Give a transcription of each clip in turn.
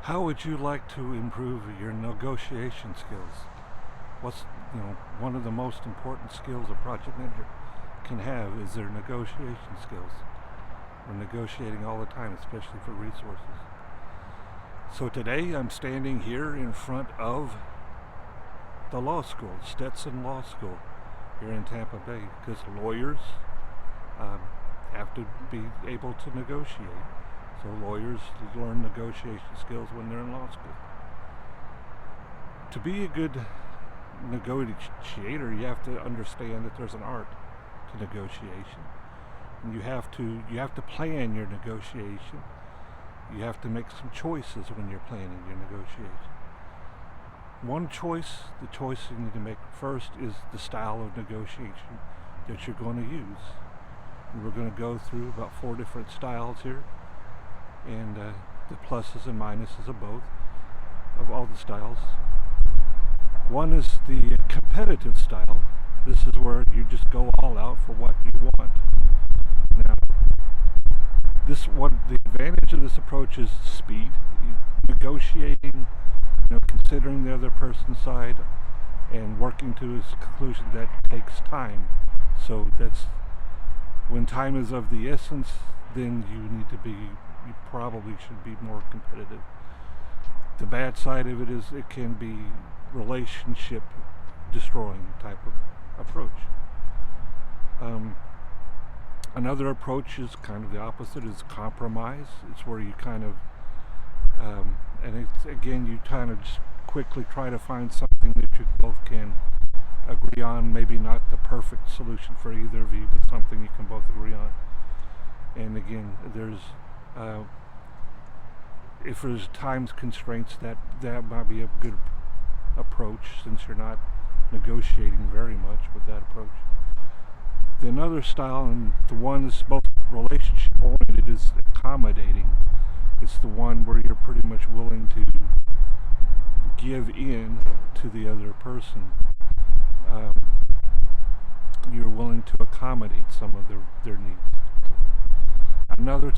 How would you like to improve your negotiation skills? What's one of the most important skills a project manager can have is their negotiation skills. We're negotiating all the time, especially for resources. So today I'm standing here in front of the law school, Stetson Law School here in Tampa Bay, because lawyers have to be able to negotiate. So lawyers learn negotiation skills when they're in law school. To be a good negotiator, you have to understand that there's an art to negotiation. And you have to plan your negotiation. You have to make some choices when you're planning your negotiation. One choice, the choice you need to make first, is the style of negotiation that you're going to use. And we're going to go through about 4 different styles here, and the pluses and minuses of both, of all the styles. One is the competitive style. This is where you just go all out for what you want. Now, the advantage of this approach is speed. Negotiating, considering the other person's side and working to a conclusion that takes time. So that's when time is of the essence, then you probably should be more competitive. The bad side of it is it can be relationship destroying type of approach. Another approach is kind of the opposite, is compromise. It's where you kind of you kind of just quickly try to find something that you both can agree on. Maybe not the perfect solution for either of you, but something you can both agree on. And again, if there's time constraints, that might be a good approach, since you're not negotiating very much with that approach. The another style, and the one that's most relationship oriented, is accommodating. It's the one where you're pretty much willing to give in to the other person. You're willing to accommodate some of their needs. Another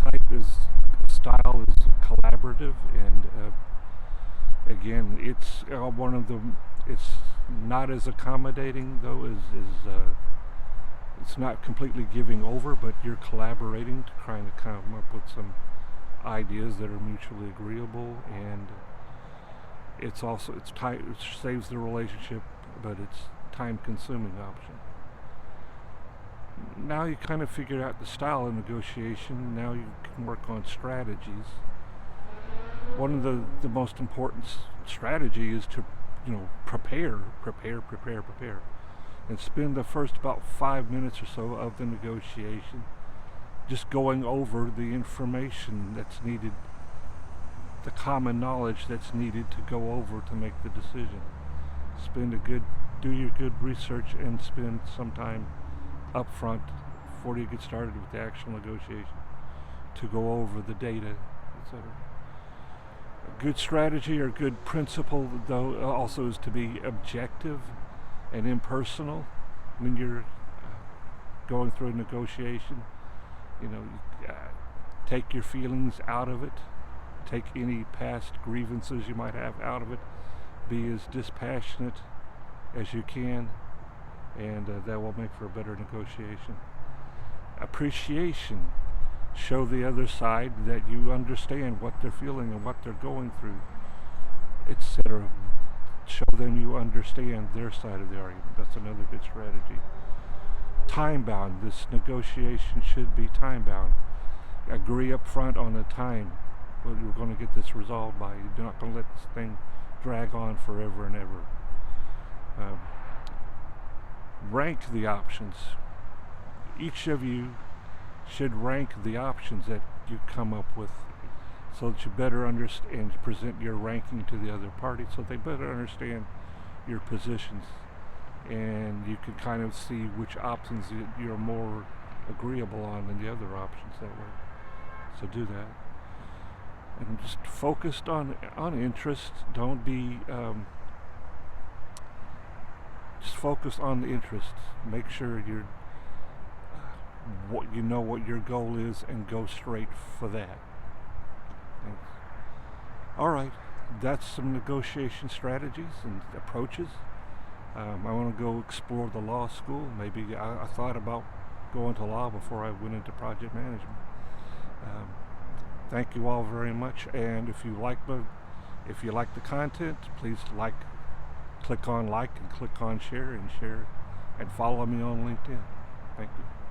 style is collaborative, and again, it's it's not as accommodating though it's not completely giving over, but you're collaborating to try to come up with some ideas that are mutually agreeable, and it saves the relationship, but it's time-consuming option. Now you kind of figured out the style of negotiation. Now you can work on strategies. One of the most important strategy is to prepare, and spend the first about 5 minutes or so of the negotiation just going over the information that's needed, the common knowledge that's needed to go over to make the decision. Do your good research and spend some time up front before you get started with the actual negotiation to go over the data, etc. A good strategy or good principle, though, also is to be objective and impersonal when you're going through a negotiation. Take your feelings out of it. Take any past grievances you might have out of it. Be as dispassionate as you can, and that will make for a better negotiation. Appreciation. Show the other side that you understand what they're feeling and what they're going through, etc. Show them you understand their side of the argument. That's another good strategy. Time-bound. This negotiation should be time-bound. Agree up front on a time when you're going to get this resolved by. You're not going to let this thing drag on forever and ever. Rank the options. Each of you should rank the options that you come up with, so that you better understand and present your ranking to the other party, so they better understand your positions, and you can kind of see which options you're more agreeable on than the other options that way. So do that, and just focused on interest. Don't be just focus on the interest. Make sure you're what your goal is, and go straight for that. Thanks. All right, that's some negotiation strategies and approaches. I want to go explore the law school. Maybe I thought about going to law before I went into project management. Um, Thank you all very much. And if you like the content, please click on like and click on share and follow me on LinkedIn. Thank you.